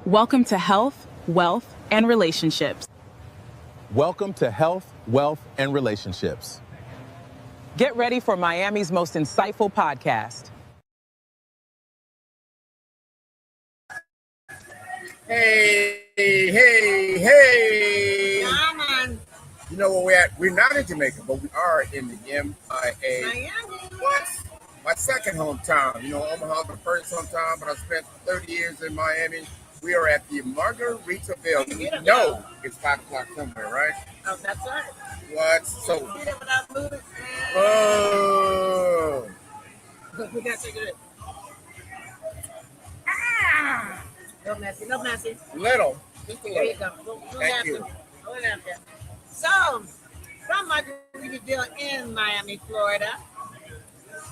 Welcome to Health, Wealth, and Relationships. Welcome to Health, Wealth, and Relationships. Get ready for Miami's most insightful podcast. Hey. Come on. You know where we're at? We're not in Jamaica, but we are in the MIA. Miami. What? My second hometown. You know, Omaha's my first hometown, but I spent 30 years in Miami. We are at the Margaritaville. You know it's 5 o'clock somewhere, right? Oh, that's right. What? So, See that without moving? oh. We got to take it. No messy, no messy. Little. Just a There you little. go. We'll Thank have you. to. We'll have to. So, from Margaritaville in Miami, Florida,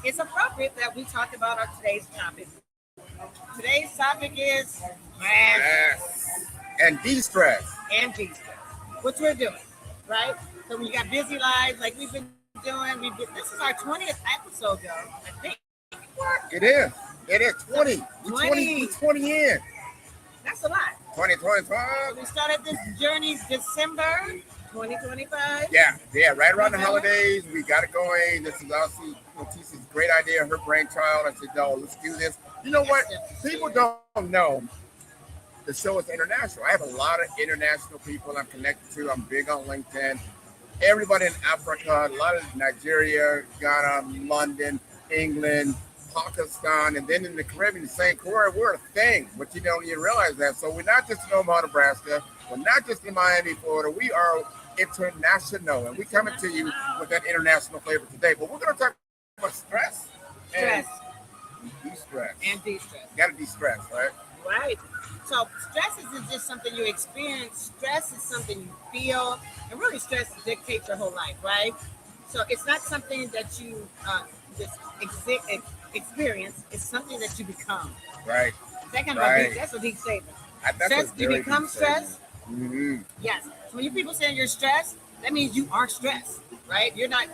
it's appropriate that we talk about our today's topic. Today's topic is stress Yes. And de-stress. and de-stress, which we're doing, right? So when you got busy lives like we've been doing, this is our 20th episode, though, I think. It is. It is 20. We're 20 in. That's a lot. 2025. We started this journey December 2025. Yeah, right around the holidays. We got it going. This is obviously Tissa's great idea, her brainchild. I said, no, let's do this. You know what? People don't know the show is international. I have a lot of international people I'm connected to. I'm big on LinkedIn. Everybody in Africa, a lot of Nigeria, Ghana, London, England, Pakistan, and then in the Caribbean, the St. Croix, we're a thing, but you don't even realize that. So we're not just in Omaha, Nebraska. We're not just in Miami, Florida. We are international, and we're coming to you with that international flavor today. But we're going to talk about stress. Stress And de-stress. and de-stress. You got to de-stress, right? Right. So stress isn't just something you experience. Stress is something you feel, and really stress dictates your whole life, right? So it's not something that you just experience. It's something that you become. Right. That kind of Right. that's a deep statement. That's Stress, a you very become deep statement. stressed. Mm-hmm. Yes. So when you people say you're stressed, that means you are stressed, right? You're not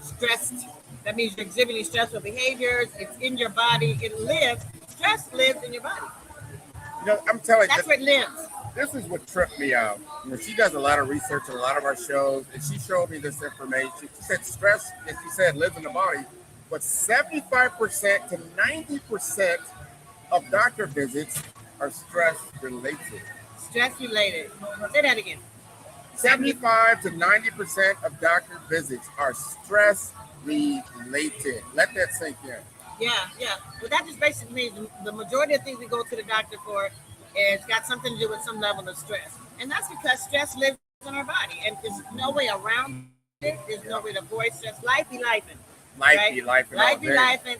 stressed. That means you're exhibiting stressful behaviors. It's in your body. It lives. Stress lives in your body. You know, I'm telling you, That's where it lives. this is what tripped me out. You know, she does a lot of research on a lot of our shows, and she showed me this information. She said stress, as she said, lives in the body, but 75% to 90% of doctor visits are stress related. Stress related. Say that again. 75 to 90% of doctor visits are stress related. Let that sink in. Yeah. Well, that just basically means the majority of things we go to the doctor for is got something to do with some level of stress. And that's because stress lives in our body. And there's no way around it. There's no way to avoid stress. Life be lifing. Life be life. Life be lifing.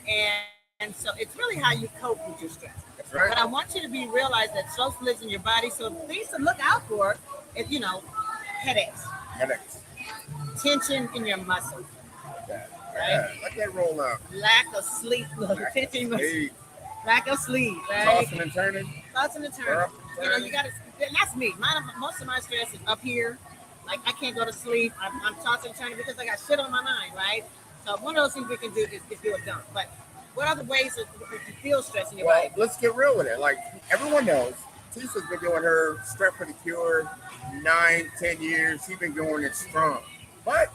And so it's really how you cope with your stress. That's right. But I want you to realize that stress lives in your body. So things to look out for is, headaches, tension in your muscles, Yeah, let that roll out. lack of sleep, tension, Hey, lack of sleep, right? tossing and turning. Tossing and turning. You got to. That's me. Most of my stress is up here. Like I can't go to sleep. I'm tossing and turning because I got shit on my mind, right? So one of those things we can do is do a dump. But what other ways if you feel stress in your Well, body? let's get real with it. Like everyone knows, Tissa's been doing her Stress for the Cure 9-10 years. She's been going it strong, but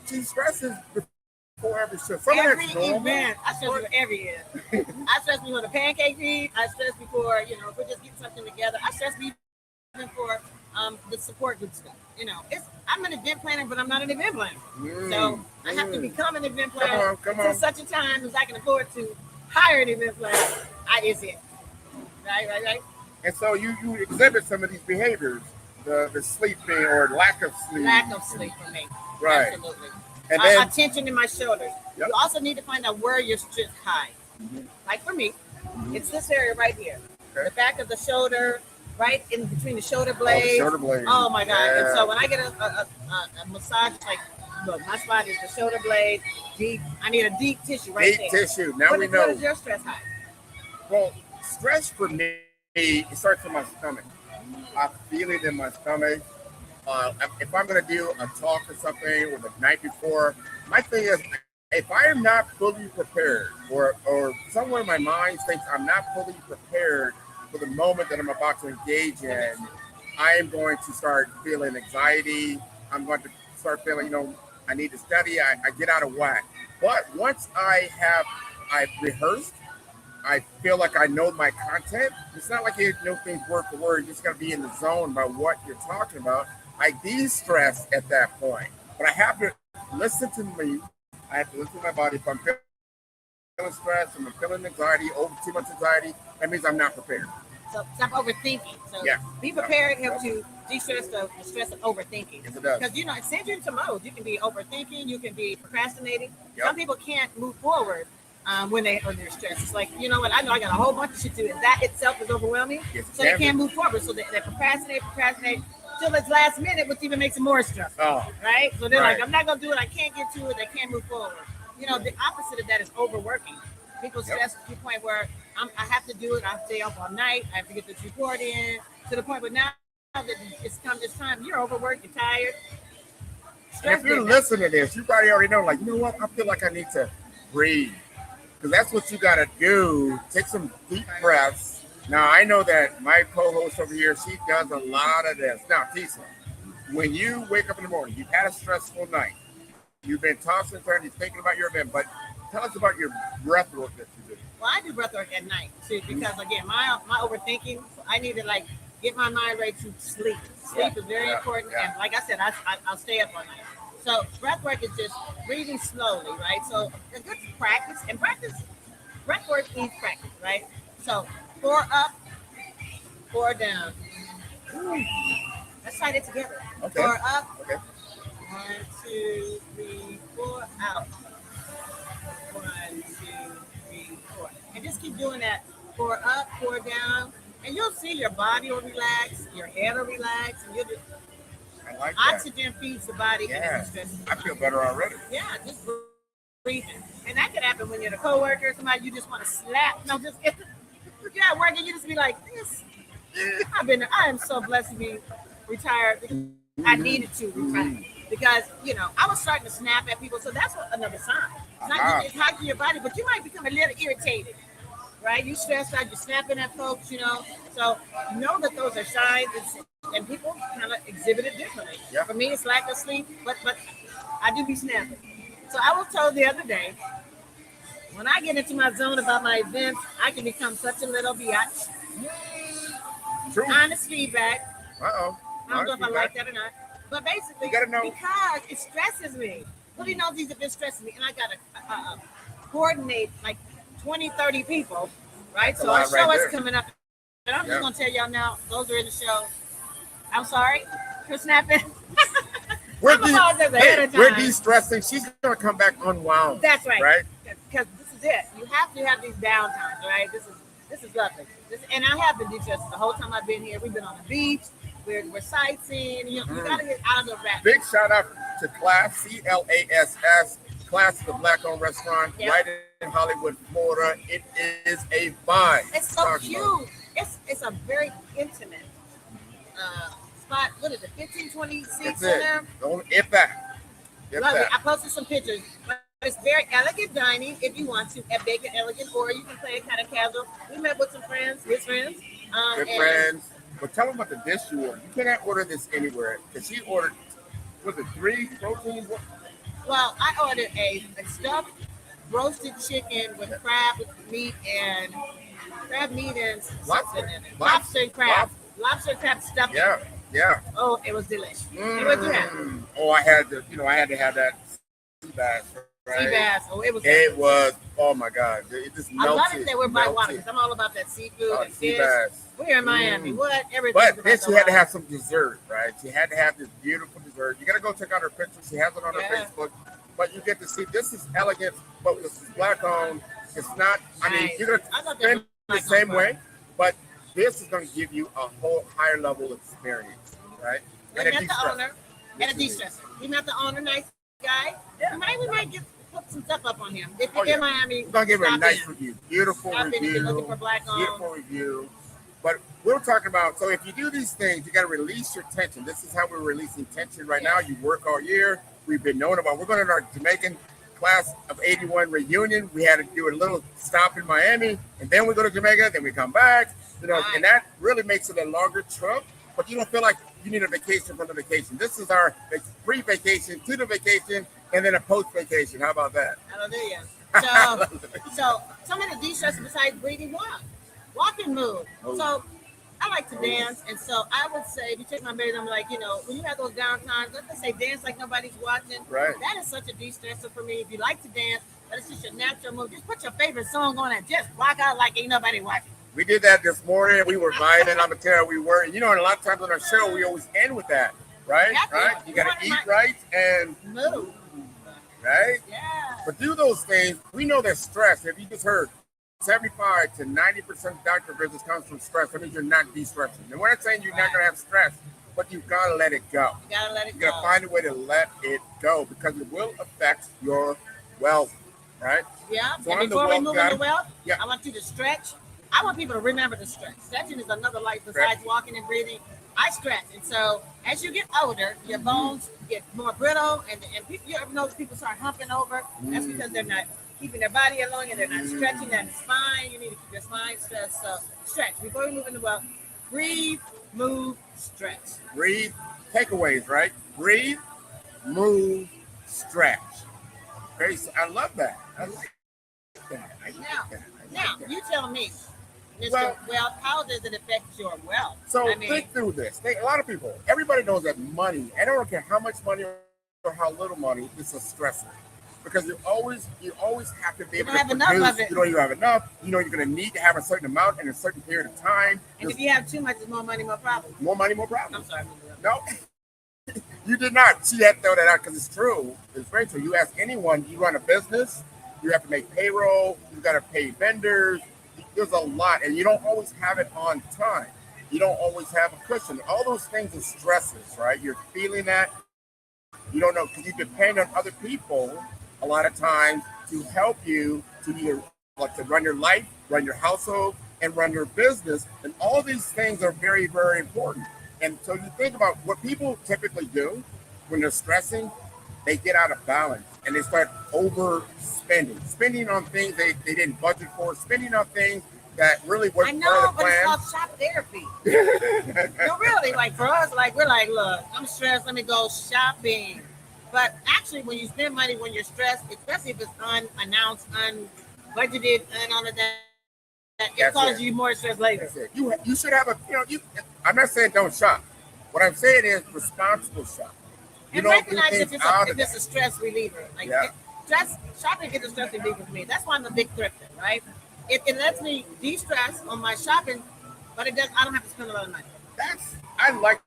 she stresses before every show. Some of Every that's normal. event, I stress before every year. I stress before the pancake feed. I stress before, if we're just getting something together. I stress even for the support group stuff. I'm an event planner, but I'm not an event planner. So I have to become an event planner until such a time as I can afford to hire an event planner. Is it. Right. And so you exhibit some of these behaviors, the sleeping or lack of sleep. Lack of sleep for me. Right. Absolutely. And then tension in my shoulders. Yep. You also need to find out where your stress high. Like for me, it's this area right here. Okay. The back of the shoulder, right in between the shoulder blades. shoulder blades. Oh my God. Yeah. And so when I get a massage, like, look, my spot is the shoulder blade, deep. I need a deep tissue right deep there. tissue. Now we know. What is your stress high? Well, stress for me, it starts in my stomach. I feel it in my stomach. If I'm going to do a talk or something or the night before, my thing is, if I am not fully prepared or somewhere in my mind thinks I'm not fully prepared, for the moment that I'm about to engage in, I am going to start feeling anxiety. I'm going to start feeling, I need to study. I get out of whack. But once I've rehearsed, I feel like I know my content. It's not like you know things word for word. You just got to be in the zone about what you're talking about. I de-stress at that point. But I have to listen to me. I have to listen to my body. If I'm feeling stressed, if I'm feeling anxiety, over too much anxiety, that means I'm not prepared. So stop overthinking. So Yeah. be prepared helps you de-stress the stress of overthinking. Yes, it does. Because it sends you into modes. You can be overthinking, you can be procrastinating. Yep. Some people can't move forward when they're stressed. It's like, you know what, I know I got a whole bunch of shit to do, and that itself is overwhelming. Yes, so they can't move forward. So they procrastinate till it's last minute, which even makes it more stressful. Oh. Right? So they're Right. like, I'm not gonna do it, I can't get to it, I can't move forward. The opposite of that is overworking. People stress to the point where I have to do it. I stay up all night. I have to get this report in to the point where now that it's come this time, you're overworked, you're tired. And if you're listening to this, you probably already know, like, you know what? I feel like I need to breathe. Because that's what you got to do. Take some deep breaths. Now, I know that my co-host over here, she does a lot of this. Now, Tisa, when you wake up in the morning, you've had a stressful night. You've been tossing and turning, thinking about your event, but tell us about your breath work that you do. Well, I do breath work at night too, because again, my overthinking, I need to get my mind ready to sleep. Sleep is very important, and like I said, I'll stay up all night. So breath work is just breathing slowly, right? So a good practice, and breath work needs practice, right? So 4 up, 4 down. Let's try it together. Okay. 4 up. Okay. 1, 2, 3, 4 out. 1, 2, 3, 4. And just keep doing that. 4 up, 4 down. And you'll see your body will relax, your head will relax, and you'll just I like that. oxygen feeds the body and Yeah. it stresses. I feel better already. Yeah, just breathing. And that could happen when you're a coworker or somebody you just want to slap. No, just you're at work and you just be like, this. I am so blessed to be retired. I needed to retire because I was starting to snap at people. So that's another sign. It's not it's hot to your body, but you might become a little irritated, right? You stressed out, you're snapping at folks, So know that those are signs, and people kind of exhibit it differently. Yeah. For me, it's lack of sleep, but I do be snapping. So I was told the other day, when I get into my zone about my events, I can become such a little biatch. True. Honest feedback. Uh-oh. I don't know if I like that or not. But basically, You gotta know. because it stresses me. Really knows these events stresses me. And I got to coordinate like 20, 30 people, right? That's a So our lot show right is there. coming up. And I'm Yeah. just going to tell y'all now, those are in the show. I'm sorry for snapping. We're I'm apologizing ahead of we're time. de-stressing. She's going to come back unwound. That's right. Right? Because this is it. You have to have these downtimes, right? This is lovely. And I have been de-stressed the whole time I've been here. We've been on the beach. We're sightseeing. You got to get out of the rat. Big shout out to Class, CLASS. Class is a black-owned restaurant right in Hollywood, Florida. It is a vibe. It's so cute. It's a very intimate spot. What is it? 15, 20 seats That's in it. there. If that. If Love it. that. I posted some pictures. But it's very elegant dining if you want to at Bacon Elegant, or you can play it kind of casual. We met with some friends, his friends. Good friends. But tell them about the dish you ordered. You cannot order this anywhere. Because she ordered, was it 3 proteins? Well, I ordered a stuffed roasted chicken with crab meat and something in it. Lobster and crab. Lobster and crab stuffing. Yeah. Oh, it was delicious. And what you have? Oh, I had to have that sea bass. Right? Sea bass. Oh, it was. It was. Oh my God! It just melted. I love it that we're by water melted. because I'm all about that seafood and Sea fish. bass. We're in Miami. What everything. But then she had to have some dessert, right? She had to have this beautiful dessert. You got to go check out her picture. She has it on her Facebook. But you get to see this is elegant, but this is black owned. It's not. I mean, you're gonna spend the same way, but this is going to give you a whole higher level experience, right? We met the owner and a de-stressor. We met the owner, nice guy. Yeah. We might put some stuff up on him. If you're in Miami, we're going to give her a nice in. review. Beautiful Stop review. in if you're looking for black owned. Beautiful review. But we're talking about, so if you do these things, you got to release your tension. This is how we're releasing tension right now. You work all year. We've been knowing about, we're going to our Jamaican class of 81 reunion. We had to do a little stop in Miami, and then we go to Jamaica, then we come back. You know, and that really makes it a longer trip, but you don't feel like you need a vacation from the vacation. This is our pre-vacation to the vacation and then a post-vacation. How about that? Hallelujah. So some of the de-stressing besides breathing, walk and move. So I like to dance, and so I would say, if you take my baby, I'm like, you know, when you have those downtimes, let's just say dance like nobody's watching. Right. That is such a de-stressor for me. If you like to dance, but it's just your natural move. Just put your favorite song on and just rock out like ain't nobody watching. We did that this morning. We were vibing. I'm gonna tell you, we were. You know, and a lot of times on our show, we always end with that, right? Right. You gotta eat right and move. Right. Yeah. But do those things. We know that stress. If you just heard, 75 to 90% of doctor visits comes from stress. That means you're not de-stressing. And we're not saying you're not gonna have stress, but you've got to let it go. You gotta let it You go. gotta find a way to let it go because it will affect your wealth, right? Yeah. So And on the before we wealth move guide- into wealth, Yeah. I want you to stretch. I want people to remember to stretch. Stretching is another life besides walking and breathing. I stretch, and so as you get older, your bones get more brittle, and people, you ever notice people start humping over? That's because they're not keeping their body along and they're not stretching that spine. You need to keep your spine stretched. So stretch. Before we move into wealth, breathe, move, stretch. Breathe. Takeaways, right? Breathe, move, stretch. Okay, so I love that. I like that. I like that. Now, you tell me, Mr. Well- Wealth, how does it affect your wealth? So I mean, think through this. A lot of people, everybody knows that money, I don't care how much money or how little money, it's a stressor. Because you always have to be able don't have to enough produce. of it. You don't even have enough. You know you're going to need to have a certain amount in a certain period of time. and if you have too much, it's more money, more problems. More money, more I'm problems. sorry. No, you did not. She had to throw that out because it's true. It's very true. You ask anyone, you run a business, you have to make payroll, you got to pay vendors. There's a lot, and you don't always have it on time. You don't always have a cushion. All those things are stresses, right? You're feeling that. You don't know because you depend on other people a lot of times to help you to either like to run your life, run your household, and run your business. And all these things are very, very important. And so you think about what people typically do when they're stressing, they get out of balance and they start overspending, spending on things they didn't budget for, spending on things that really I wasn't know, part of the but it's plan. called shop therapy. No, really, like for us, like we're like, look, I'm stressed, let me go shopping. But actually, when you spend money when you're stressed, especially if it's unannounced, unbudgeted, and all of that, it That's causes it. you more stress later. That's it. You should have I'm not saying don't shop. What I'm saying is responsible shop. You And don't do recognize things if it's out a, of if it's that. a stress reliever. Like Yeah. shopping is a stress reliever for me. That's why I'm a big thrifter, right? It lets me de-stress on my shopping, but I don't have to spend a lot of money. I like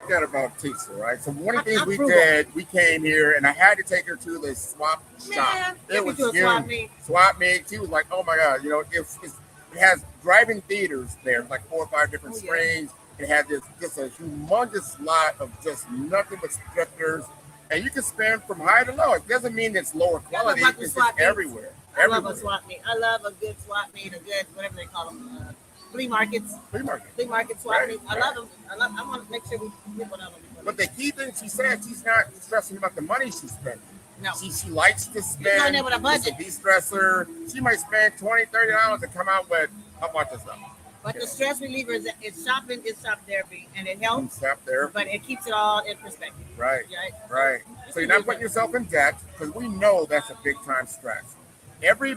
that about Tisa, right? So one of the things I'm we frugal. did, we came here and I had to take her to the swap shop. Man, It take me was to a huge. swap meet. Swap meet. She was like, "Oh my god, it has driving theaters there, like 4 or 5 different Oh, yeah. screens. It had just a humongous lot of just nothing but scripters, and you can spend from high to low. It doesn't mean it's lower Yeah, I quality. love the It's swap just meets. everywhere. I love a Everywhere. swap meet. I love a good swap meet, a good whatever they call them, flea markets, Flea market. flea market swap Right, meets. I love them. I want to make sure we get one of them. But the key thing she said, she's not stressing about the money she's spending. No. She likes to going spend. there with a budget. It's a de-stressor. She might spend $20, $30 to come out with a bunch of stuff. But the stress reliever is shopping, is shop therapy, and it helps, Stop there. but it keeps it all in perspective. Right. Right? Right. So you're not putting yourself in debt because we know that's a big time stress. Every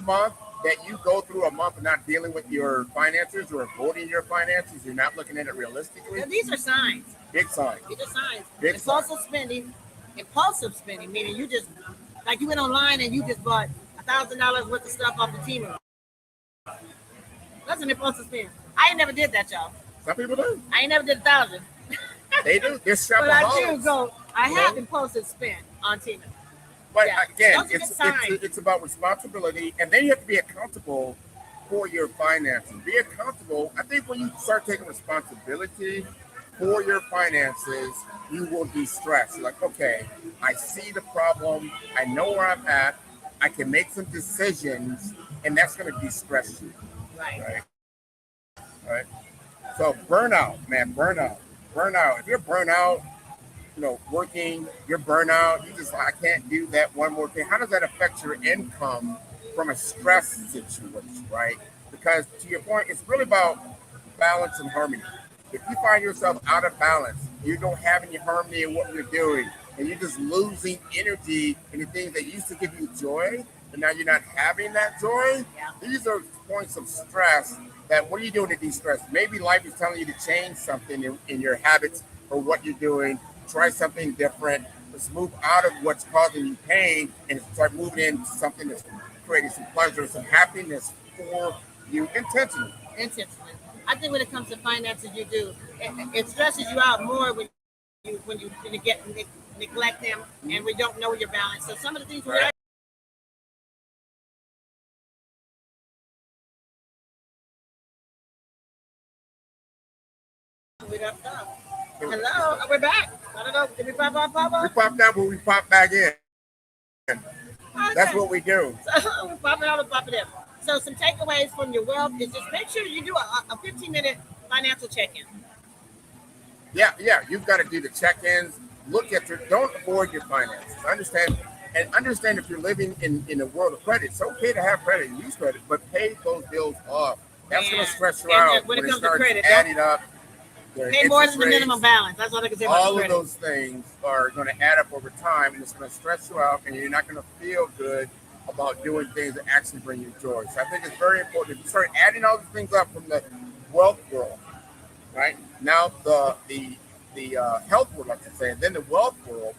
month that you go through a month of not dealing with your finances or avoiding your finances, you're not looking at it realistically. Now, these are signs. Big sign. These are signs. Big Impulsive spending, meaning you just like you went online and you just bought $1,000 worth of stuff off the team. That's an impulsive spend. I ain't never did that, y'all. Some people do. I ain't never did 1,000. They do. They're But I do shopaholics. go. I have impulsive spend on Tina. But Yeah, again, those are good signs. it's about responsibility, and then you have to be accountable for your finances. Be accountable. I think when you start taking responsibility for your finances, you will de-stress. You're like, okay, I see the problem. I know where I'm at. I can make some decisions, and that's going to de-stress you. Right. Right. So burnout, man, burnout. If you're burnout, working, you're burnout, you just, I can't do that one more thing. How does that affect your income from a stress situation, right? The because to your point, it's really about balance and harmony. If you find yourself out of balance, you don't have any harmony in what you're doing, and you're just losing energy in the things that used to give you joy, and now you're not having that joy. Yeah. These are points of stress that what are you doing to de-stress? Maybe life is telling you to change something in your habits or what you're doing, try something different. Let's move out of what's causing you pain and start moving into something that's creating some pleasure, some happiness for you intentionally. Intentionally. I think when it comes to finances, you do. It stresses you out more when you neglect them and we don't know your balance. So some of the things we Right. we got stuff. Hello, we're back. I don't know. Did we pop up? We popped out, but we popped back in. That's what we do. So we pop it out and pop it in. So some takeaways from your wealth is just make sure you do a 15-minute financial check-in. Yeah. You've got to do the check-ins. Look at don't avoid your finances. Understand if you're living in a world of credit, it's okay to have credit and use credit, but pay those bills off. That's going to stress you out when it comes to starts credit. adding up. Pay more than the minimum balance. That's what I can say about All of credit. those things are going to add up over time, and it's going to stress you out, and you're not going to feel good about doing things that actually bring you joy. So I think it's very important. If you start adding all these things up from the wealth world, right? Now the health world, like I say, and then the wealth world,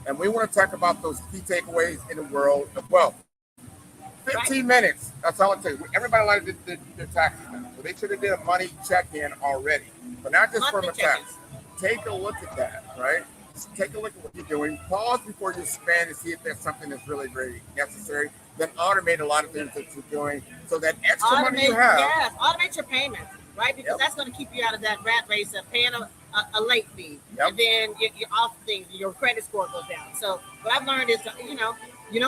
and we want to talk about those key takeaways in the world of wealth. 15 minutes. That's all it takes. Everybody likes to do their taxes now. So they should have did a money check-in already. But not just from a tax. Take a look at that, right? Take a look at what you're doing. Pause before you spend and see if there's something that's really, really necessary. Then automate a lot of things that you're doing so that extra money you have. Yes, automate your payments, right? Because that's going to keep you out of that rat race of paying a late fee. Yep. And then you're off things, your credit score goes down. So what I've learned is, you know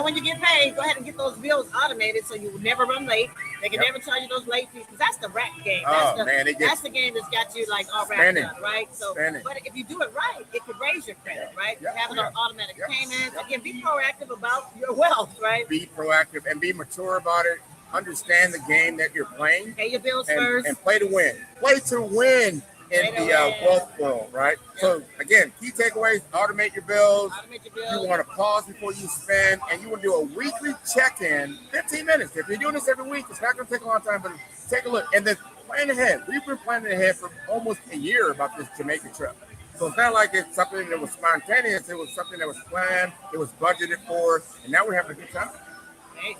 when you get paid, go ahead and get those bills automated so you will never run late. They can never charge you those late fees because that's the rat game. That's the game that's got you like all wrapped up, right? So, but if you do it right, it could raise your credit, right? Having those automatic payments. Again, be proactive about your wealth, right? Be proactive and be mature about it. Understand the game that you're playing. Pay your bills first. And play to win. Play to win in the wealth world, right? Yep. So again, key takeaways: automate your bills. You want to pause before you spend, and you want to do a weekly check-in, 15 minutes. If you're doing this every week, it's not going to take a long time, but take a look and then plan ahead. We've been planning ahead for almost a year about this Jamaica trip. So it's not like it's something that was spontaneous. It was something that was planned. It was budgeted for, and now we're having a good time. Hey,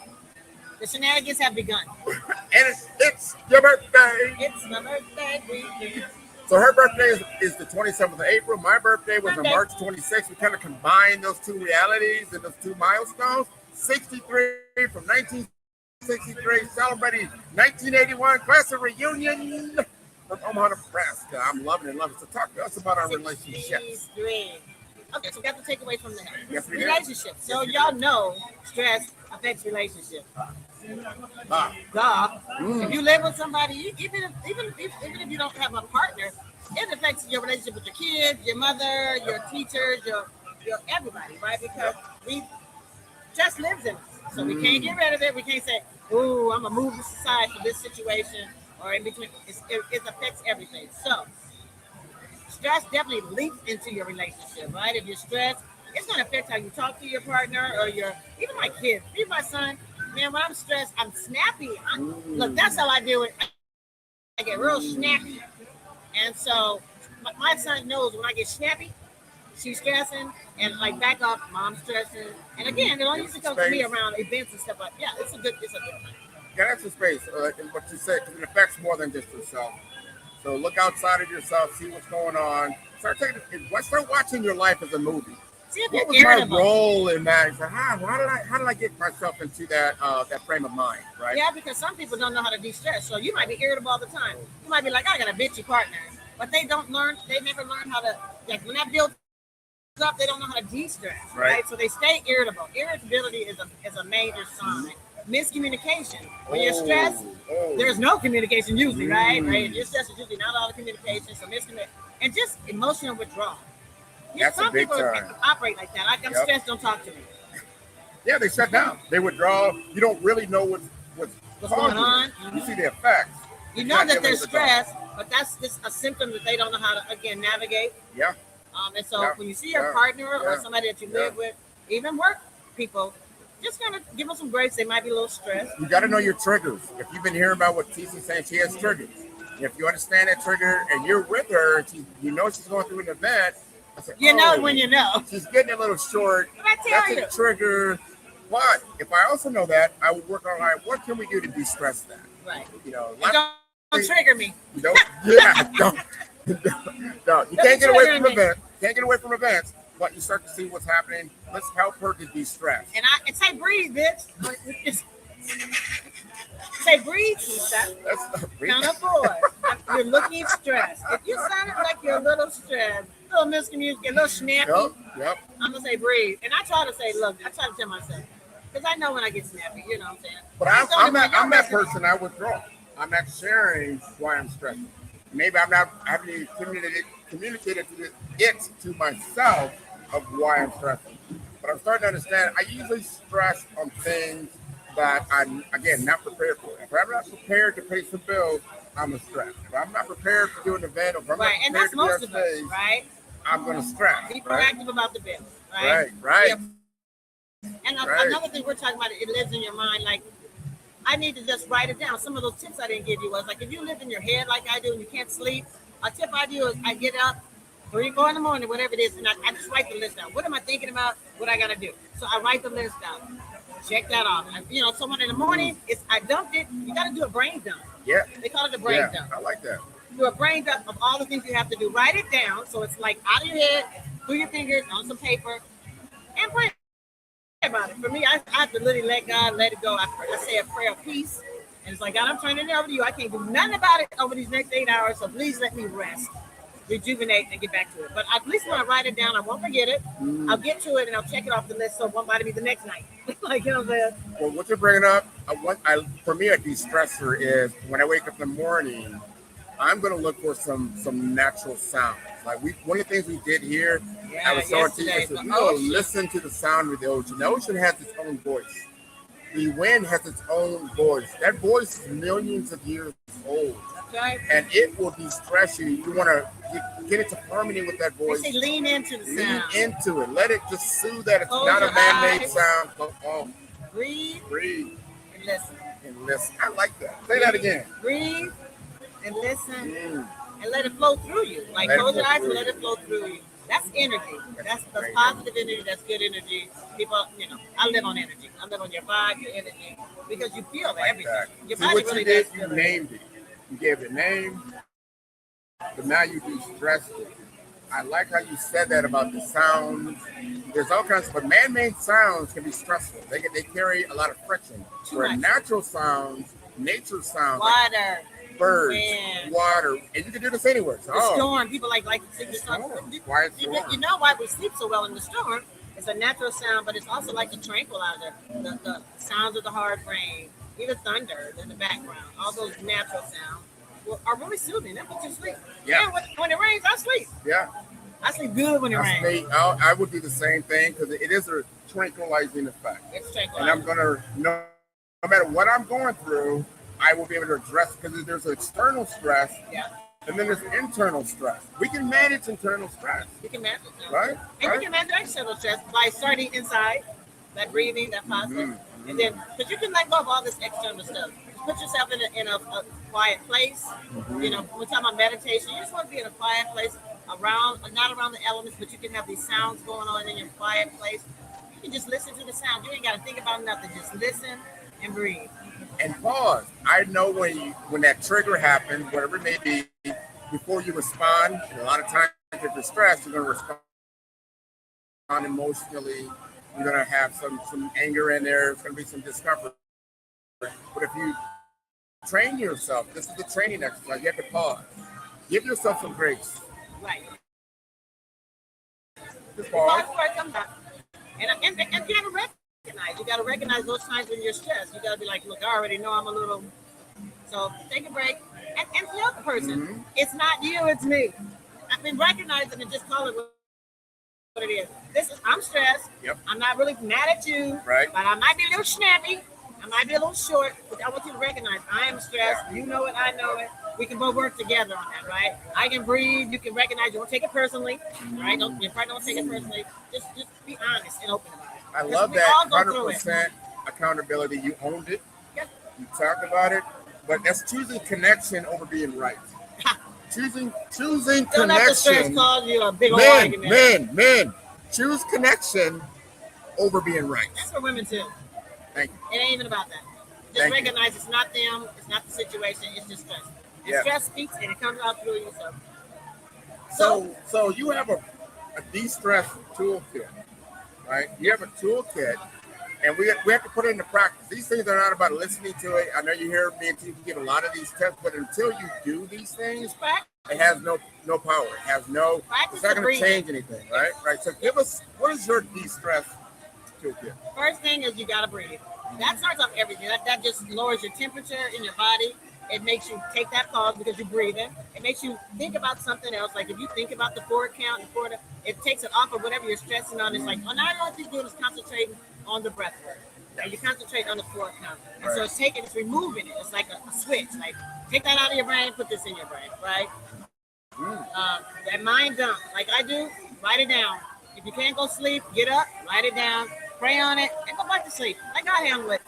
the shenanigans have begun. And it's your birthday. It's my birthday weekend. So her birthday is the 27th of April. My birthday was on March 26th. We kind of combined those two realities and those two milestones. 63 from 1963, celebrating 1981 class of reunion from Omaha, Nebraska. I'm loving it. So talk to us about our relationships. Okay, so we got to take away from that. Yes, we relationships. So y'all know stress affects relationships. If you live with somebody, even if you don't have a partner, it affects your relationship with your kids, your mother, your teachers, your everybody, right? Because we just lives in us, so we can't get rid of it. We can't say, "Ooh, I'm gonna move this aside for this situation," or in between. It affects everything. So stress definitely links into your relationship, right? If you're stressed, it's gonna affect how you talk to your partner or even my kids, even my son. Man, when I'm stressed, I'm snappy. Look, that's how I do it. I get real snappy. And so my son knows when I get snappy, she's stressing, and like back off, mom's stressing. And again, it only used to come to me around events and stuff like that. It's a good thing. Yeah, that's the space. And what you said, because it affects more than just yourself. So look outside of yourself, see what's going on. Start watching your life as a movie. What was my role in that? So how did I get myself into that frame of mind, right? Yeah, because some people don't know how to de-stress. So you might be irritable all the time. You might be like, I got a bitchy partner, but they never learn how to, like when that builds up, they don't know how to de-stress, right? So they stay irritable. Irritability is a major sign. Miscommunication. When you're stressed, there's no communication usually, right? You're stressed is usually not all the communication, so miscommunication, and just emotional withdrawal. That's some a big people time. Operate like that. Like I'm stressed, don't talk to me. Yeah, they shut down. They withdraw. You don't really know what's what's going on. You see the effects. You know that they're stressed, but that's just a symptom that they don't know how to, again, navigate. Yeah. And so when you see your partner or somebody that you live with, even work people, just kind of give them some grace. They might be a little stressed. You got to know your triggers. If you've been hearing about what TC's saying, she has triggers. If you understand that trigger and you're with her, and you know she's going through an event, I said, you know when you know. She's getting a little short. That's a trigger. But if I also know that, I would work on, all right, what can we do to de-stress that? Right. You know, don't trigger me. Don't. No, you can't get away from events. Can't get away from events. But you start to see what's happening. Let's help her to de-stress. And I say breathe, bitch. Say breathe, Keisha. Count up 4. You're looking stressed. If you sound like you're a little stressed, a little miscommunicated, a little snappy, yep. I'm gonna say breathe. And I try to say, look, I try to tell myself, because I know when I get snappy, you know what I'm saying? But I'm that person. I withdraw. I'm not sharing why I'm stressing. Maybe I haven't communicated it to myself of why I'm stressing. But I'm starting to understand. I usually stress on things that I'm, again, not prepared for. If I'm not prepared to pay some bills, I'm stressed. If I'm not prepared to do an event, or if I'm not and prepared that's to be on most of us, stage, right? I'm going to stress. Be proactive about the bills, right? Right. And another thing we're talking about, it lives in your mind. Like, I need to just write it down. Some of those tips I didn't give you was like, if you live in your head like I do and you can't sleep, a tip I do is I get up 3 or 4 in the morning, whatever it is, and I just write the list down. What am I thinking about? What I got to do? So I write the list down. Check that off. And, someone in the morning, I dumped it. You got to do a brain dump. Yeah. They call it a brain dump. I like that. Do a brain dump of all the things you have to do. Write it down so it's like out of your head, through your fingers, on some paper, and pray about it. For me, I have to literally let God let it go. I say a prayer of peace, and it's like, God, I'm turning it over to you. I can't do nothing about it over these next 8 hours, so please let me rest, rejuvenate, and get back to it. But at least when I write it down, I won't forget it. I'll get to it, and I'll check it off the list so it won't bother me the next night. Like, you know what I'm saying? Well, what you're bringing up, for me, a de-stressor is when I wake up in the morning, I'm going to look for some natural sounds. Like one of the things we did here, I was showing to you, I said, we will listen to the sound of the ocean. The ocean has its own voice. The wind has its own voice. That voice is millions of years old. Right. And it will de-stress you. You want to get into harmony with that voice. They say lean into the sound. Lean into it. Let it just soothe that. It's Close not a your man-made eyes. sound. Breathe. And listen. I like that. Say that again. Breathe and listen and let it flow through you. Like close your eyes and let it flow through you. That's energy. That's positive energy. That's good energy. People, I live on energy. I live on your vibe, your energy, because you feel everything. Your See body what really you did, does you feel named it. You gave it a name, but now you de-stressed it. I like how you said that about the sounds. There's all kinds but man-made sounds can be stressful. They carry a lot of friction. Where natural sounds, nature sounds, water, like birds, water, and you can do this anywhere. So, the storm. People like to sleep in the storm. Quiet storm. You know why we sleep so well in the storm? It's a natural sound, but it's also like a tranquilizer. The sounds of the hard rain, even thunder in the background, all those natural sounds are really soothing. They put you to sleep. Yeah. And when it rains, I sleep. Yeah. I sleep good when it rains. I would do the same thing because it is a tranquilizing effect. It's tranquilizing. And I'm going to, no matter what I'm going through, I will be able to address because there's external stress. Yeah. And then there's internal stress. We can manage internal stress. You can manage it. Right? And you can manage external stress by starting inside, that breathing, that positive. And then, but you can let go of all this external stuff. Put yourself in a quiet place. We're talking about meditation. You just want to be in a quiet place, not around the elements, but you can have these sounds going on in your quiet place. You can just listen to the sound. You ain't got to think about nothing. Just listen and breathe. And pause. I know when that trigger happens, whatever it may be, before you respond, and a lot of times if you're stressed, you're going to respond emotionally. You're going to have some anger in there. It's going to be some discomfort. But if you train yourself, this is the training exercise. You have to pause. Give yourself some grace. Right. Just pause. And you got to recognize. You got to recognize those times when you're stressed. You got to be like, look, I already know I'm a little. So take a break and feel the person. It's not you, it's me. I mean, recognize it and just call it what it is. I'm stressed. Yep. I'm not really mad at you. Right. But I might be a little snappy. I might be a little short, but I want you to recognize I am stressed. You know it, I know it. We can both work together on that, right? I can breathe. You can recognize. Don't take it personally, right? You probably don't take it personally. Just be honest and open about it. I love We that all go through it. 100% accountability. You owned it. Yep. You talked about it. But that's choosing connection over being right. choosing Don't let the stress connection. cause you a big old argument. Men. Choose connection over being right. That's for women too. Thank you. It ain't even about that. Just Thank you. recognize it's not them, it's not the situation, it's just stress. And Yeah. stress speaks and it comes out through you. So you have a de-stress toolkit, right? You have a toolkit, and we have to put it into practice. These things are not about listening to it. I know you hear me and T give a lot of these tips, but until you do these things, just practice. it has no power. It has no. Practice It's not the going to breathing. change anything, right? Right. So give us, what is your de-stress toolkit? First thing is you gotta breathe. That starts off everything. That just lowers your temperature in your body. It makes you take that pause because you're breathing. It makes you think about something else. Like if you think about the forward count, it takes it off of whatever you're stressing on. It's like, oh, now all you're doing is concentrating on the breath work. And you concentrate on the forward count. And so it's removing it. It's like a switch. Like take that out of your brain, put this in your brain, right? That mind dump, like I do, write it down. If you can't go sleep, get up, write it down, pray on it, and go back to sleep. Like I handle it.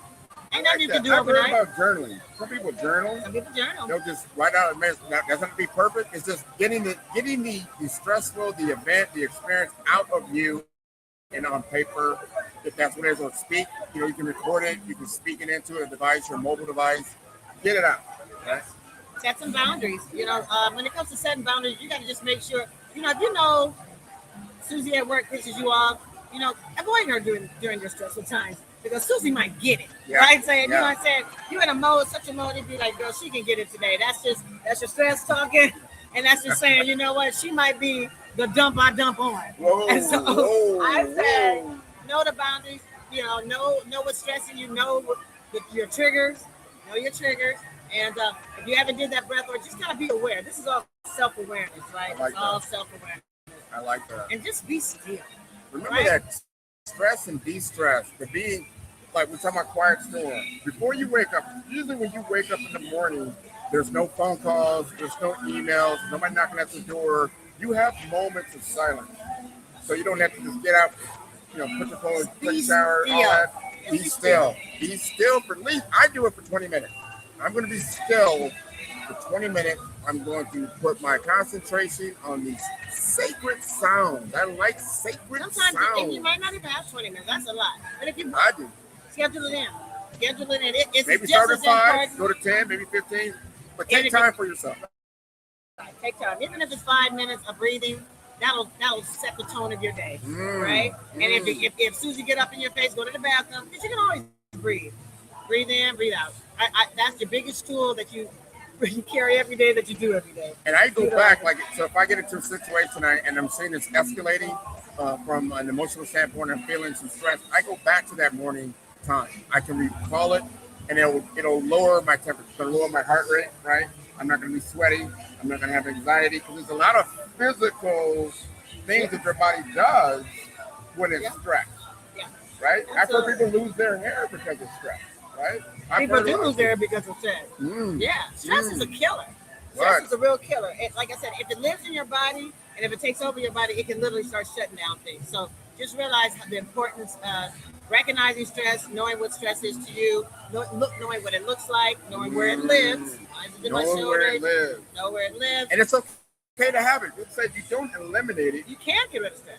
Ain't nothing you can do I've heard overnight. about journaling. Some people journal. Some people journal. They'll just write out. That's not going to be perfect. It's just getting the stressful, the event, the experience out of you and on paper. If that's what it is, or speak. You can record it. You can speak it into a device, your mobile device. Get it out. Right? Set some boundaries. When it comes to setting boundaries, you got to just make sure. If you know Susie at work pisses you off, avoid her during your stressful times. Because Susie might get it, right? Saying, you know what I'm saying? You in a mode, such a mode, it'd be like, girl, she can get it today. That's your stress talking. And that's just saying, you know what? She might be the dump I dump on. Whoa, and so whoa, I said, whoa. know the boundaries, know what's stressing you, know your triggers, And if you haven't did that breath work, just kind of be aware. This is all self-awareness, right? Like it's all self-awareness. I like that. And just be still. Remember that stress and de-stress, the being, like we're talking about quiet storm. Before you wake up, usually when you wake up in the morning, there's no phone calls, there's no emails, nobody knocking at the door. You have moments of silence. So you don't have to just get out, put your phone, take a shower, all that. Be still. Be still for at least, I do it for 20 minutes. I'm going to be still for 20 minutes. I'm going to put my concentration on these sacred sounds. I like sacred Sometimes sounds. you might not even have 20 minutes. That's a lot. But if you I do. schedule it in. It's Maybe just start as at 5, important. go to 10, maybe 15. But And take if time for yourself. Take time. Even if it's 5 minutes of breathing, that'll set the tone of your day, right? And if Susie get up in your face, go to the bathroom, because you can always breathe. Breathe in, breathe out. That's your biggest tool that you carry every day, that you do every day. And I go back, so if I get into a situation and I'm seeing it's escalating from an emotional standpoint, I'm feeling some stress, I go back to that morning time. I can recall it, and it'll lower my temperature, it'll lower my heart rate, right? I'm not going to be sweaty. I'm not going to have anxiety, because there's a lot of physical things that your body does when it's stressed, right? I've heard people lose their hair because of stress, right? People do lose their hair because of stress. Yeah, stress is a killer. Stress is a real killer. Like I said, if it lives in your body and if it takes over your body, it can literally start shutting down things. So just realize the importance of recognizing stress, knowing what stress is to you, knowing what it looks like, knowing where it lives. Knowing where it lives. Know where it lives. And it's okay to have it. You said you don't eliminate it. You can get rid of stress.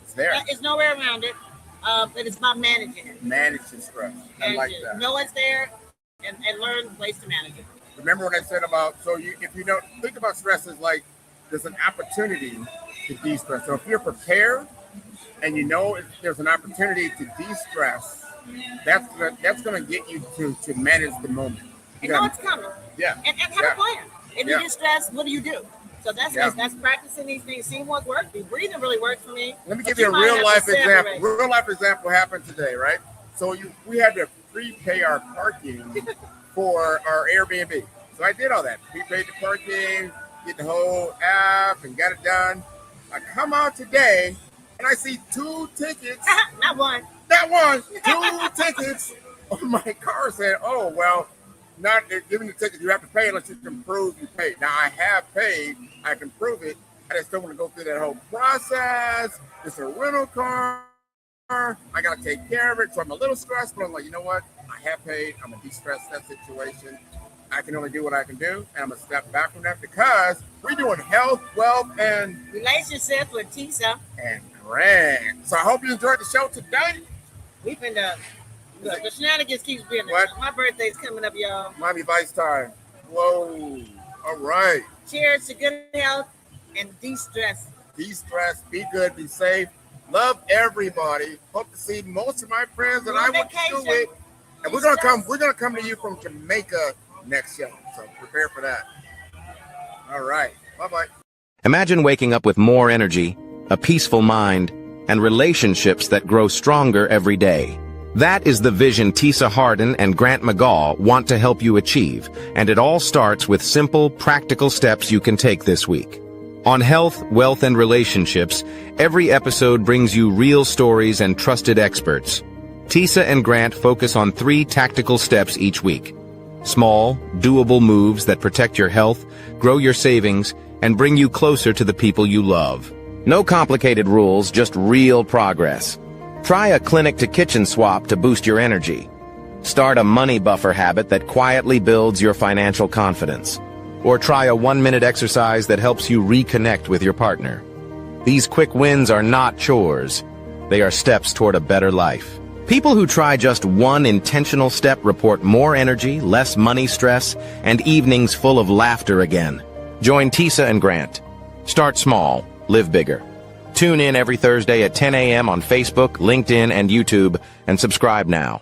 It's there. It's nowhere around it. But it's about managing it. Managing stress. I like that. Know it's there and learn ways to manage it. Remember what I said about, if you don't think about stress as like there's an opportunity to de-stress. So if you're prepared and you know if there's an opportunity to de-stress, that's gonna get you to manage the moment. And know it's coming. Yeah. And have a plan. If you get stressed, what do you do? So that's practicing these things, seeing what works. Breathing really works for me. Let me give you a real life example. Real life example happened today, right? So we had to prepay our parking for our Airbnb. So I did all that. Prepaid the parking, did the whole app, and got it done. I come out today and I see 2 tickets. Not one. 2 tickets on my car saying, oh, well, not giving the ticket, you have to pay unless you can prove you paid. Now, I have paid. I can prove it. I just don't want to go through that whole process. It's a rental car. I got to take care of it. So I'm a little stressed, but I'm like, you know what? I have paid. I'm going to de-stress that situation. I can only do what I can do. And I'm going to step back from that because we're doing health, wealth, and relationships with Tisa and Grant. So I hope you enjoyed the show today. We've been look, the shenanigans keeps being What? My birthday's coming up, y'all. Miami Vice time. Whoa. All right. Cheers to good health and de-stress. De-stress, be good, be safe. Love everybody. Hope to see most of my friends that I went to school with. And we're gonna come to you from Jamaica next show. So prepare for that. All right. Bye-bye. Imagine waking up with more energy, a peaceful mind, and relationships that grow stronger every day. That is the vision Tisa Harden and Grant McGaw want to help you achieve, and it all starts with simple, practical steps you can take this week. On Health, Wealth, and Relationships, every episode brings you real stories and trusted experts. Tisa and Grant focus on 3 tactical steps each week. Small, doable moves that protect your health, grow your savings, and bring you closer to the people you love. No complicated rules, just real progress. Try a clinic-to-kitchen swap to boost your energy. Start a money buffer habit that quietly builds your financial confidence. Or try a 1-minute exercise that helps you reconnect with your partner. These quick wins are not chores. They are steps toward a better life. People who try just one intentional step report more energy, less money stress, and evenings full of laughter again. Join Tisa and Grant. Start small, live bigger. Tune in every Thursday at 10 a.m. on Facebook, LinkedIn, and YouTube, and subscribe now.